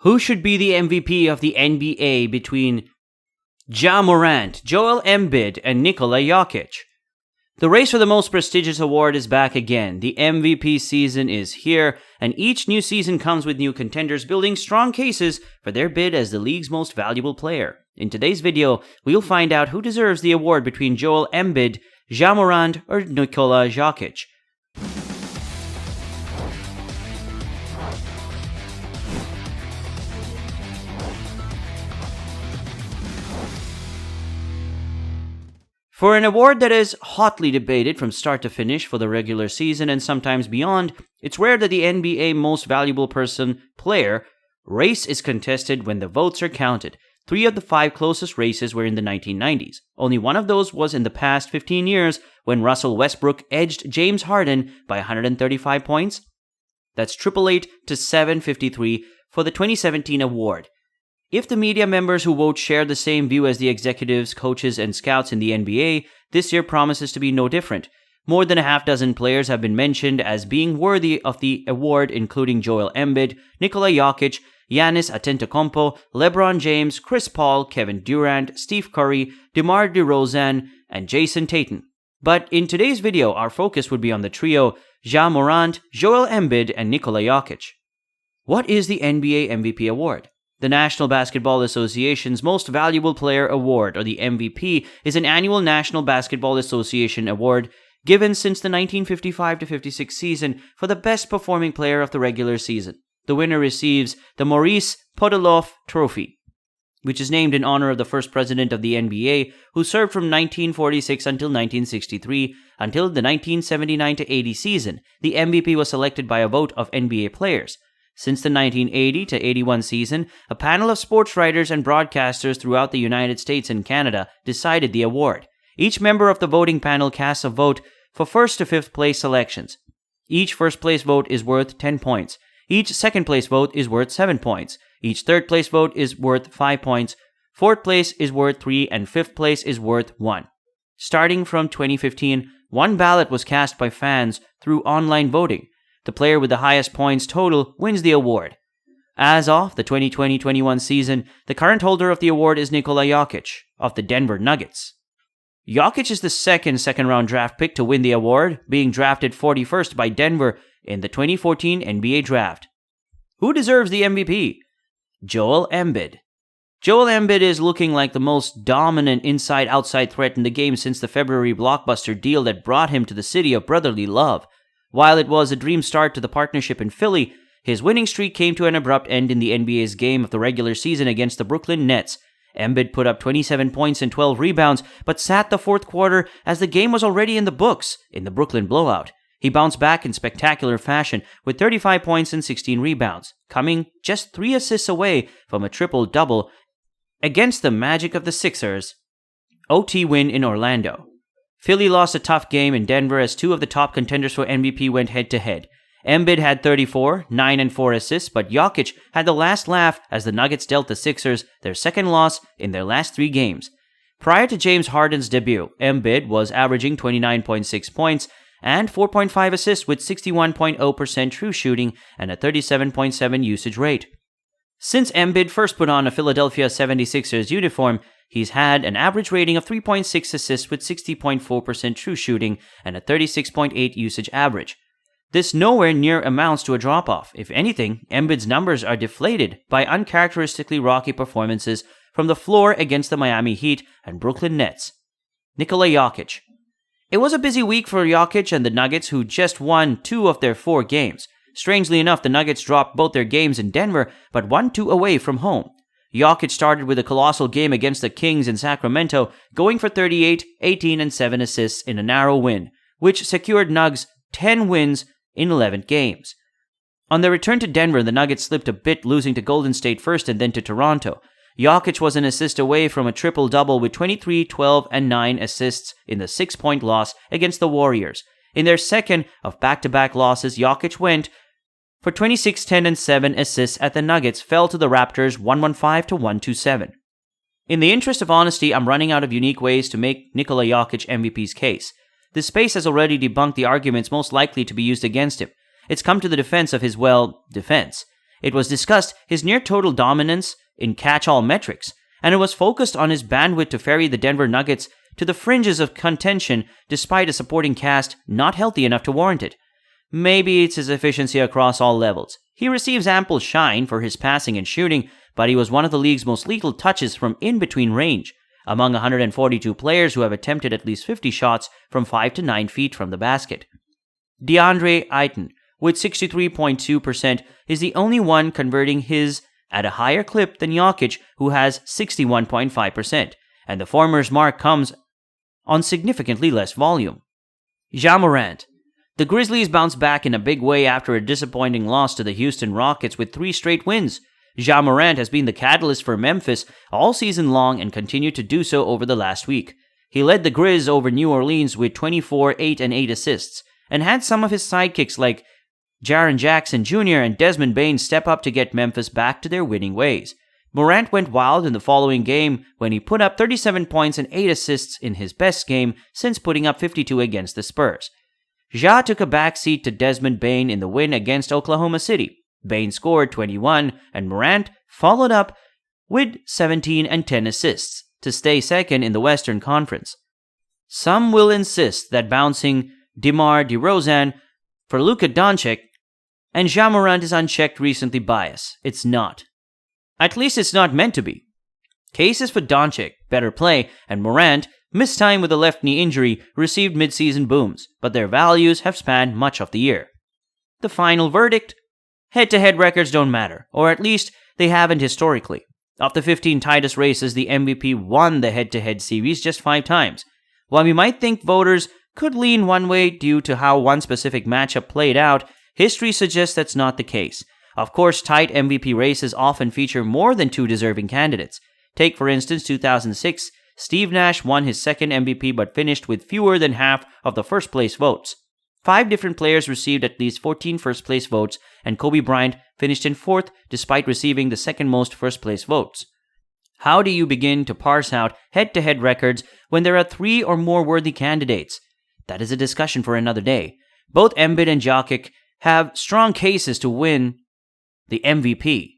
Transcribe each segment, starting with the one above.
Who should be the MVP of the NBA between Ja Morant, Joel Embid, and Nikola Jokić? The race for the most prestigious award is back again. The MVP season is here, and each new season comes with new contenders building strong cases for their bid as the league's most valuable player. In today's video, we'll find out who deserves the award between Joel Embid, Ja Morant, or Nikola Jokić. For an award that is hotly debated from start to finish for the regular season and sometimes beyond, it's rare that the NBA Most Valuable Player race is contested when the votes are counted. 3 of the 5 closest races were in the 1990s. Only one of those was in the past 15 years when Russell Westbrook edged James Harden by 135 points. That's 888 to 753 for the 2017 award. If the media members who vote share the same view as the executives, coaches, and scouts in the NBA, this year promises to be no different. More than a half dozen players have been mentioned as being worthy of the award, including Joel Embid, Nikola Jokić, Giannis Antetokounmpo, LeBron James, Chris Paul, Kevin Durant, Steve Curry, DeMar DeRozan, and Jason Tatum. But in today's video, our focus would be on the trio Ja Morant, Joel Embid, and Nikola Jokić. What is the NBA MVP award? The National Basketball Association's Most Valuable Player Award, or the MVP, is an annual National Basketball Association award given since the 1955-56 season for the best performing player of the regular season. The winner receives the Maurice Podoloff Trophy, which is named in honor of the first president of the NBA, who served from 1946 until 1963. Until the 1979-80 season, the MVP was selected by a vote of NBA players. Since the 1980-81 season, a panel of sports writers and broadcasters throughout the United States and Canada decided the award. Each member of the voting panel casts a vote for first to fifth place selections. Each first place vote is worth 10 points. Each second place vote is worth 7 points. Each third place vote is worth 5 points. Fourth place is worth 3, and fifth place is worth 1. Starting from 2015, one ballot was cast by fans through online voting. The player with the highest points total wins the award. As of the 2020-21 season, the current holder of the award is Nikola Jokić of the Denver Nuggets. Jokić is the second-round draft pick to win the award, being drafted 41st by Denver in the 2014 NBA Draft. Who deserves the MVP? Joel Embid. Joel Embid is looking like the most dominant inside-outside threat in the game since the February blockbuster deal that brought him to the city of brotherly love. While it was a dream start to the partnership in Philly, his winning streak came to an abrupt end in the NBA's game of the regular season against the Brooklyn Nets. Embid put up 27 points and 12 rebounds, but sat the fourth quarter as the game was already in the books in the Brooklyn blowout. He bounced back in spectacular fashion with 35 points and 16 rebounds, coming just 3 assists away from a triple-double against the Magic of the Sixers OT win in Orlando. Philly lost a tough game in Denver as 2 of the top contenders for MVP went head-to-head. Embid had 34, 9 and 4 assists, but Jokić had the last laugh as the Nuggets dealt the Sixers their second loss in their last 3 games. Prior to James Harden's debut, Embid was averaging 29.6 points and 4.5 assists with 61.0% true shooting and a 37.7 usage rate. Since Embid first put on a Philadelphia 76ers uniform, he's had an average rating of 3.6 assists with 60.4% true shooting and a 36.8 usage average. This nowhere near amounts to a drop-off. If anything, Embid's numbers are deflated by uncharacteristically rocky performances from the floor against the Miami Heat and Brooklyn Nets. Nikola Jokić. It was a busy week for Jokić and the Nuggets, who just won 2 of their 4 games. Strangely enough, the Nuggets dropped both their games in Denver, but won 2 away from home. Jokić started with a colossal game against the Kings in Sacramento, going for 38, 18, and 7 assists in a narrow win, which secured Nugs 10 wins in 11 games. On their return to Denver, the Nuggets slipped a bit, losing to Golden State first and then to Toronto. Jokić was an assist away from a triple-double with 23, 12, and 9 assists in the 6-point loss against the Warriors. In their second of back-to-back losses, Jokić went for 26, 10, and 7 assists at the Nuggets, fell to the Raptors 115 to 127. In the interest of honesty, I'm running out of unique ways to make Nikola Jokić MVP's case. This space has already debunked the arguments most likely to be used against him. It's come to the defense of his, defense. It was discussed his near-total dominance in catch-all metrics, and it was focused on his bandwidth to ferry the Denver Nuggets to the fringes of contention despite a supporting cast not healthy enough to warrant it. Maybe it's his efficiency across all levels. He receives ample shine for his passing and shooting, but he was one of the league's most lethal touches from in-between range, among 142 players who have attempted at least 50 shots from 5 to 9 feet from the basket. DeAndre Ayton, with 63.2%, is the only one converting his at a higher clip than Jokić, who has 61.5%, and the former's mark comes on significantly less volume. Ja Morant. The Grizzlies bounced back in a big way after a disappointing loss to the Houston Rockets with 3 straight wins. Ja Morant has been the catalyst for Memphis all season long and continued to do so over the last week. He led the Grizz over New Orleans with 24, 8, and 8 assists, and had some of his sidekicks like Jaren Jackson Jr. and Desmond Bane step up to get Memphis back to their winning ways. Morant went wild in the following game when he put up 37 points and 8 assists in his best game since putting up 52 against the Spurs. Ja took a backseat to Desmond Bane in the win against Oklahoma City. Bane scored 21, and Morant followed up with 17 and 10 assists to stay second in the Western Conference. Some will insist that bouncing DeMar DeRozan for Luka Doncic and Ja Morant is unchecked recency bias. It's not. At least it's not meant to be. Cases for Doncic, better play, and Morant, missed time with a left knee injury, received mid-season booms, but their values have spanned much of the year. The final verdict? Head-to-head records don't matter, or at least they haven't historically. Of the 15 tightest races, the MVP won the head-to-head series just 5 times. While we might think voters could lean one way due to how one specific matchup played out, history suggests that's not the case. Of course, tight MVP races often feature more than 2 deserving candidates. Take, for instance, 2006, Steve Nash won his second MVP but finished with fewer than half of the first-place votes. 5 different players received at least 14 first-place votes, and Kobe Bryant finished in 4th despite receiving the second most first-place votes. How do you begin to parse out head-to-head records when there are 3 or more worthy candidates? That is a discussion for another day. Both Embid and Jokić have strong cases to win the MVP.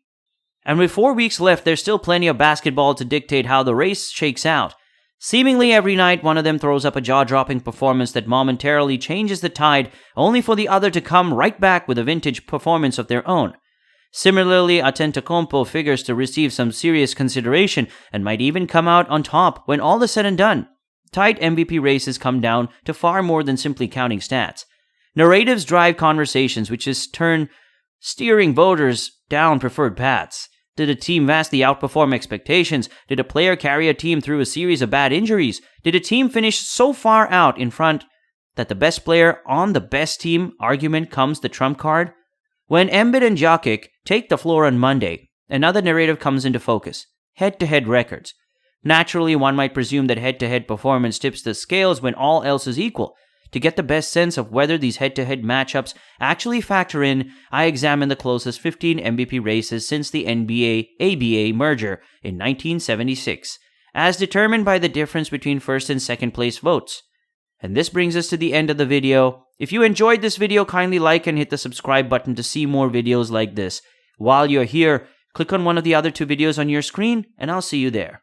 And with 4 weeks left, there's still plenty of basketball to dictate how the race shakes out. Seemingly every night, one of them throws up a jaw-dropping performance that momentarily changes the tide, only for the other to come right back with a vintage performance of their own. Similarly, Antetokounmpo figures to receive some serious consideration and might even come out on top when all is said and done. Tight MVP races come down to far more than simply counting stats. Narratives drive conversations, which is turn steering voters down preferred paths. Did a team vastly outperform expectations? Did a player carry a team through a series of bad injuries? Did a team finish so far out in front that the best player on the best team argument comes the trump card? When Embid and Jokić take the floor on Monday, another narrative comes into focus: head-to-head records. Naturally, one might presume that head-to-head performance tips the scales when all else is equal. To get the best sense of whether these head-to-head matchups actually factor in, I examine the closest 15 MVP races since the NBA-ABA merger in 1976, as determined by the difference between first and second place votes. And this brings us to the end of the video. If you enjoyed this video, kindly like and hit the subscribe button to see more videos like this. While you're here, click on one of the other 2 videos on your screen, and I'll see you there.